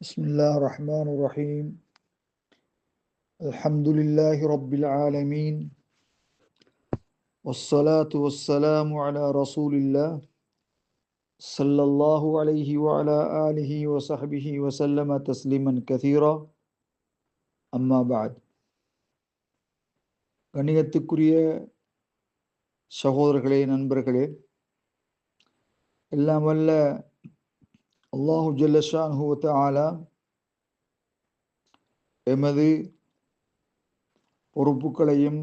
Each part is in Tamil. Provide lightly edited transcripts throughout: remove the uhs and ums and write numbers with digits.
بسم الله الرحمن الرحيم الحمد لله رب العالمين والصلاة والسلام على رسول الله صلى الله عليه وعلى آله وصحبه وسلم تسليما كثيرا أما بعد கண்ணியத்துக்குரிய சகோதரர்களே நண்பர்களே, எல்லாம் வல்ல அல்லாஹு ஜல்ல ஷான்ஹு வ தஆலா எமது பொறுப்புகளையும்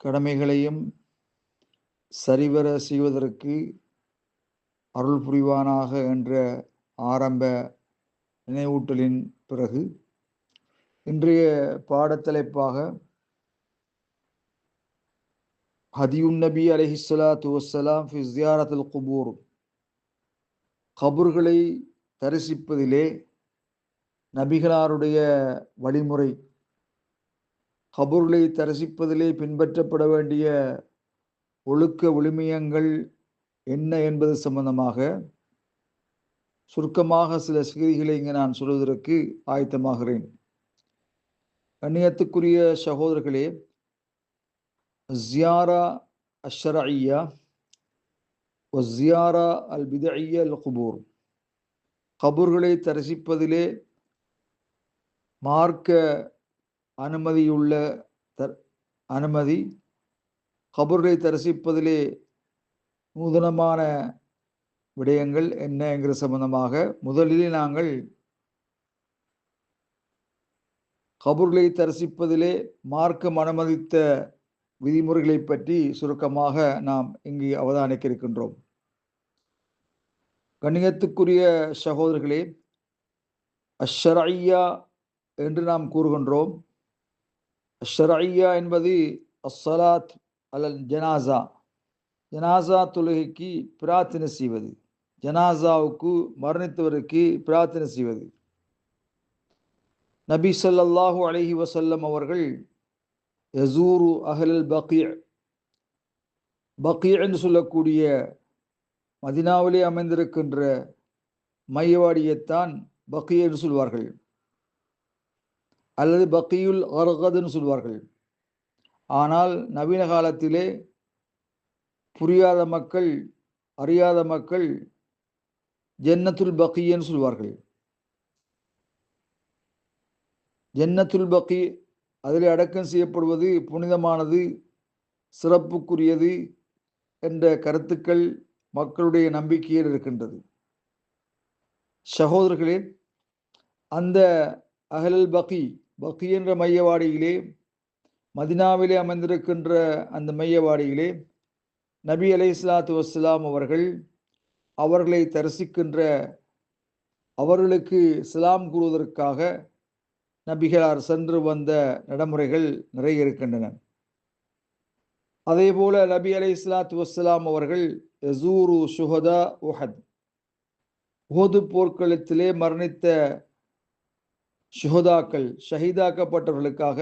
கடமைகளையும் சரிவர செய்வதற்கு அருள் புரிவானாக என்ற ஆரம்ப நினைவூட்டலின் பிறகு இன்றைய பாடத்தலைப்பாக ஹதியுன் நபி அலைஹிஸ்ஸலாத்து வஸ்ஸலாம் ஃபி ஸியாரத்துல் குபூர், கபர்களை தரிசிப்பதிலே நபிகளாருடைய வழிமுறை, கபர்களை தரிசிப்பதிலே பின்பற்றப்பட வேண்டிய ஒழுக்க விழுமியங்கள் என்ன என்பது சம்பந்தமாக சுருக்கமாக சில செய்திகளை இங்கே நான் சொல்வதற்கு ஆயத்தமாகிறேன். கண்ணியத்துக்குரிய சகோதரர்களே, ஜியாரா அஷ்ஷரஇய்யா வ ஜியாரா அல் பிதஇய்யா அல் குபூர், கபர்களை தரிசிப்பதிலே மார்க்க அனுமதியுள்ள அனுமதி, கபர்களை தரிசிப்பதிலே நூதனமான விடயங்கள் என்ன என்கிற சம்பந்தமாக முதலிலே நாங்கள் கபர்களை தரிசிப்பதிலே மார்க்கம் அனுமதித்த விதிமுறைகளை பற்றி சுருக்கமாக நாம் இங்கு அவதானிக்க இருக்கின்றோம். கண்ணியத்துக்குரிய சகோதரர்களே, அஷ்ஷரஇய்யா என்று நாம் கூறுகின்றோம். அஷ்ஷரஇய்யா என்பது அஸ்ஸலாத் அலல் ஜனாசா, ஜனாசா தொழுகைக்கு பிரார்த்தனை செய்வது, ஜனாசாவுக்கு மரணித்தவருக்கு பிரார்த்தனை செய்வது. நபி ஸல்லல்லாஹு அலைஹி வஸல்லம் அவர்கள் யஸூரு அஹ்லல் பகீ, பகீ என்று சொல்லக்கூடிய மதீனாவிலே அமைந்திருக்கின்ற மையவாடியைத்தான் பகீ என்று சொல்வார்கள், அல்லது பகீயுல் கர்கத் என்று சொல்வார்கள். ஆனால் நவீன காலத்திலே புரியாத மக்கள், அறியாத மக்கள் ஜன்னத்துல் பகீ என்று சொல்வார்கள். ஜன்னத்துல் பகீ, அதில் அடக்கம் செய்யப்படுவது புனிதமானது, சிறப்புக்குரியது என்ற கருத்துக்கள் மக்களுடைய நம்பிக்கையில் இருக்கின்றது. சகோதரர்களே, அந்த அஹ்லல் பகீ, பகீ என்ற மையவாடியிலே, மதீனாவிலே அமைந்திருக்கின்ற அந்த மையவாடியிலே நபி அலைஹிஸ்ஸலாத்து வஸ்ஸலாம் அவர்கள் அவர்களை தரிசிக்கின்ற, அவர்களுக்கு சலாம் கூறுவதற்காக நபிகளார் சென்று வந்த நடைமுறைகள் நிறைய இருக்கின்றன. அதே போல நபி அலைஹிஸ்ஸலாத்து வஸ்ஸலாம் அவர்கள் யஸூரு ஷுஹதா உஹத், உஹது போர்க்களத்திலே மரணித்த ஷுஹதாக்கள், ஷஹீதாக்கப்பட்டவர்களுக்காக,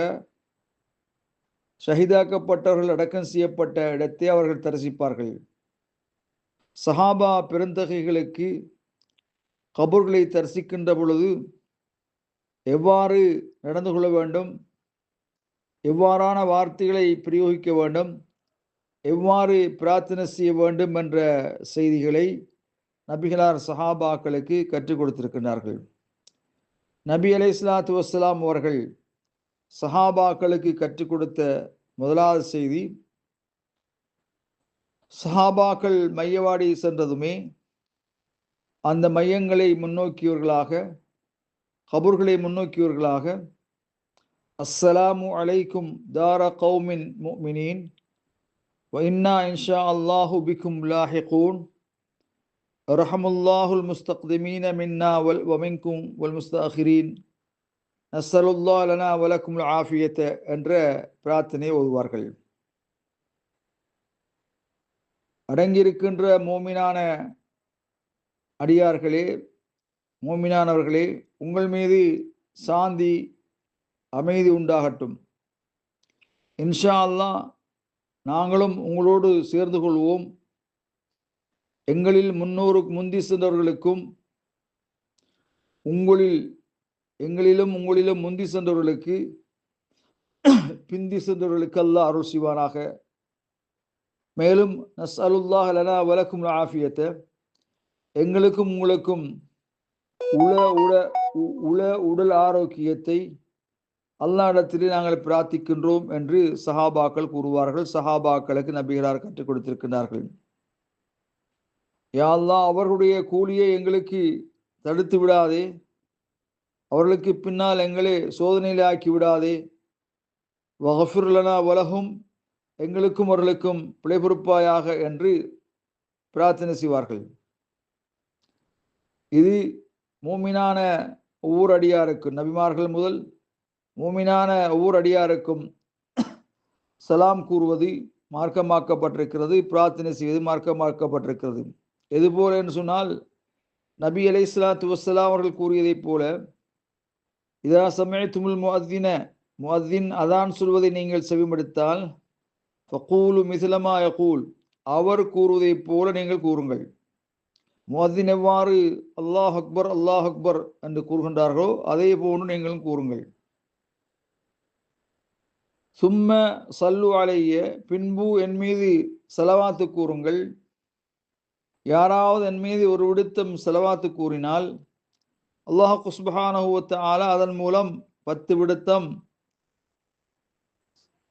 ஷஹீதாக்கப்பட்டவர்கள் அடக்கம் செய்யப்பட்ட இடத்தை அவர்கள் தரிசிப்பார்கள். சஹாபா பெருந்தகைகளுக்கு கபர்களை தரிசிக்கின்ற பொழுது எவ்வாறு நடந்து கொள்ள வேண்டும், எவ்வாறான வார்த்தைகளை பிரயோகிக்க வேண்டும், எவ்வாறு பிரார்த்தனை செய்ய வேண்டும் என்ற செய்திகளை நபிகளார் சஹாபாக்களுக்கு கற்றுக் கொடுத்திருக்கிறார்கள். நபி அலைஹிஸ்ஸலாத்து வஸ்ஸலாம் அவர்கள் சஹாபாக்களுக்கு கற்றுக் கொடுத்த முதலாவது செய்தி, சஹாபாக்கள் மையவாடி சென்றதுமே அந்த மையங்களை முன்னோக்கியவர்களாக, கபர்களை முன்னோக்கியவர்களாக, அஸ்ஸலாமு அலைக்கும் தார கௌமின் முஃமினீன் வ இன்னா இன்ஷா அல்லாஹு பிக்கும் லாஹிகூன் ரஹமுல்லாஹுல் முஸ்தக்திமீன மின்னா வ மின்கும் வல் முஸ்தஅகிரீன் நஸ்ஸலுல்லாஹ் லனா வ லக்குமுல் ஆஃபியத என்ற பிரார்த்தனை ஓதுவார்கள். அடங்கியிருக்கின்ற மோமினான அடியார்களே, மோமினானவர்களே, உங்கள் மீது சாந்தி அமைதி உண்டாகட்டும். இன்ஷா அல்லாஹ் நாங்களும் உங்களோடு சேர்ந்து கொள்வோம். எங்களில் முந்தி சென்றவர்களுக்கும் உங்களில் எங்களிலும் உங்களிலும் முந்தி சென்றவர்களுக்கு பிந்தி சென்றவர்களுக்கு அல்லாஹ் அருள் செய்வானாக. மேலும் நஸ்அலுல்லாஹ் லனா வலக்கும் ஆஃபியத்தை, எங்களுக்கும் உங்களுக்கும் உடல் ஆரோக்கியத்தை அல்லாஹ்விடத்திலே நாங்கள் பிரார்த்திக்கின்றோம் என்று சஹாபாக்கள் கூறுவார்கள். சஹாபாக்களுக்கு நபிகளார் கற்றுக் கொடுத்திருக்கிறார்கள். யா அல்லாஹ், அவர்களுடைய கூலியை எங்களுக்கு தடுத்து விடாதே, அவர்களுக்கு பின்னால் எங்களை சோதனையில் ஆக்கி விடாதே. வஃபிர் லனா வலஹும், எங்களுக்கும் அவர்களுக்கும் பிழை பொறுப்பாயாக என்று பிரார்த்தனை செய்வார்கள். இது மூமினான ஒவ்வொரு அடியாருக்கும், நபிமார்கள் முதல் மூமினான ஒவ்வொரு அடியாருக்கும் சலாம் கூறுவது மார்க்கமாக்கப்பட்டிருக்கிறது, பிரார்த்தனை செய்வது மார்க்கமாக்கப்பட்டிருக்கிறது. எதுபோல என்று சொன்னால், நபி அலைஹிஸ்ஸலாத்து வஸ்ஸலாம் அவர்கள் கூறியதைப் போல, இதா சமஅதுமுல் முஅத்தின் அதான் சொல்வதை நீங்கள் செவிமடுத்தால், ஃபகூலு மிஸ்லமா யகூல், அவர் கூறுவதைப் போல நீங்கள் கூறுங்கள். முஅத்தின் எவ்வாறு அல்லாஹ் அக்பர் அல்லாஹ் அக்பர் என்று கூறுகின்றார்களோ அதே போன்று நீங்களும் கூறுங்கள். சும்ம சல்லு அலைய, பின்பு என் மீது ஸலவாத்து கூறுங்கள். யாராவது என் மீது ஒரு விடுத்தம் ஸலவாத்து கூறினால் அல்லாஹ் சுப்ஹானஹு வ தஆலா அதன் மூலம் 10 விடுத்தம்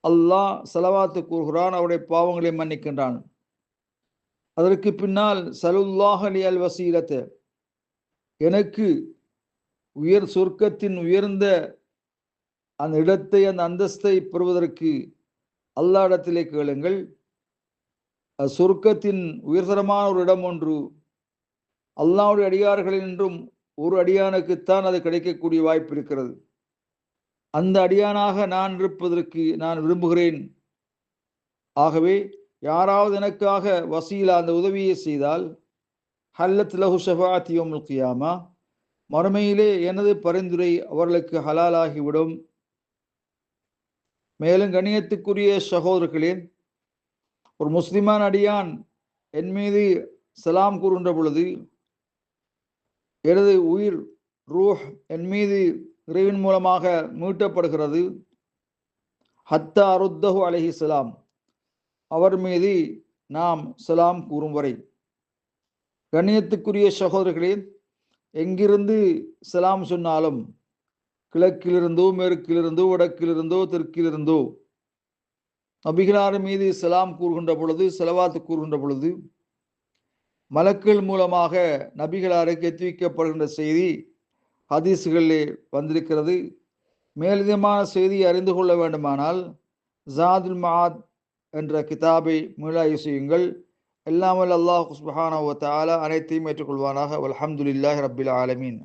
அல்லாஹ் ஸலவாத்து கூறுகிறான், அவருடைய பாவங்களை மன்னிக்கின்றான். அதற்கு பின்னால் சலுல்லாஹ் லி அல் வசீலத், எனக்கு சொர்க்கத்தின் உயர்ந்த அந்த இடத்தை, அந்த அந்தஸ்தை பெறுவதற்கு அல்லாஹ்விடத்திலே கேளுங்கள். சொர்க்கத்தின் உயர்தரமான ஒரு இடம் ஒன்று அல்லாஹ்வுடைய அடியார்களில் என்றும் ஒரு அடியானுக்குத்தான் அது கிடைக்கக்கூடிய வாய்ப்பு இருக்கிறது. அந்த அடியானாக நான் இருப்பதற்கு நான் விரும்புகிறேன். ஆகவே யாராவது எனக்காக வசீலா அந்த உதவியை செய்தால், ஹல்லத் லஹு ஷஃபாஅத் யௌமுல் கியாமா, மறுமையிலே எனது பரிந்துரை அவர்களுக்கு ஹலாலாகிவிடும். மேலும் கண்ணியத்துக்குரிய சகோதரர்களே, ஒரு முஸ்லிமான அடியான் என் மீது சலாம் கூறுகின்ற பொழுது, எனது உயிர் ரூஹ் என் மீது இறைவன் மூலமாக மீட்டப்படுகிறது. ஹத்தா அருத்தஹு அலைஹி சலாம், அவர் மீது நாம் சலாம் கூறும் வரை. கண்ணியத்துக்குரிய சகோதரர்களே, எங்கிருந்து சலாம் சொன்னாலும், கிழக்கிலிருந்தோ மேற்கிலிருந்தோ வடக்கிலிருந்தோ தெற்கிலிருந்தோ நபிகளார் மீது சலாம் கூறுகின்ற பொழுது, ஸலவாத் கூறுகின்ற பொழுது, மலக்குகள் மூலமாக நபிகளாருக்கு எத்திவிக்கப்படுகின்ற செய்தி ஹதீஸ்களிலே வந்திருக்கிறது. மேலதிகமான செய்தியை அறிந்து கொள்ள வேண்டுமானால் ஜாதுல் மஆத் என்ற கிதாபை மீளாய்வு செய்யுங்கள். எல்லாமல் அல்லாஹ் சுப்ஹானஹு வ தஆலா அனைத்தையும் ஏற்றுக்கொள்வானாக. வல்ஹம்துலில்லாஹி ரப்பில் ஆலமீன்.